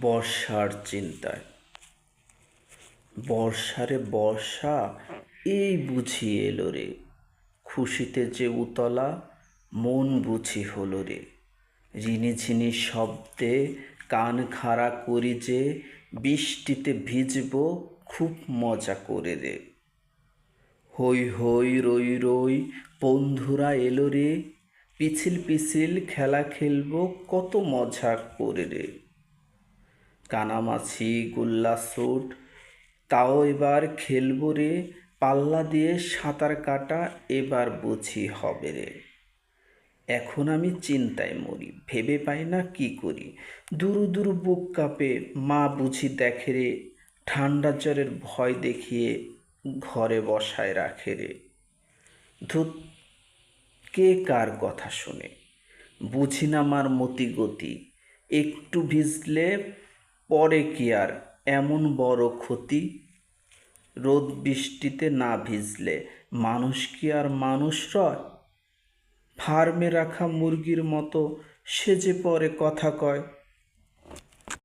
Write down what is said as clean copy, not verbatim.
বর্ষার চিন্তায়। বর্ষারে বর্ষা এই বুঝি এলো রে, খুশিতে যে উতলা মন বুঝি হলো রে। ঝিনিঝিনি শব্দে কান খাড়া করি যে, বৃষ্টিতে ভিজব খুব মজা করে রে। হই হই রই রই বন্ধুরা এলো রে, পিছিল পিছিল খেলা খেলবো কত মজা করে রে। কানামাছি গোল্লা শুট তাও এবার খেলবো রে, পাল্লা দিয়ে সাঁতার কাটা এবার বুঝি হবে রে। এখন আমি চিন্তায় মরি, ভেবে পাই না কি করি। দুরু দুরু বুক কাঁপে, মা বুঝি দেখে রে, ঠান্ডা জ্বরের ভয় দেখিয়ে ঘরে বসায় রাখে রে। ধুত, কে কার কথা শোনে, বুঝি না মার মতি গতি। একটু ভিজলে পরে কি আর এমন বড় ক্ষতি। রোদ বৃষ্টিতে না ভিজলে মানুষ কি আর মানুষ রয়। ফার্মে রাখা মুরগির মতো সে যে পরে কথা কয়।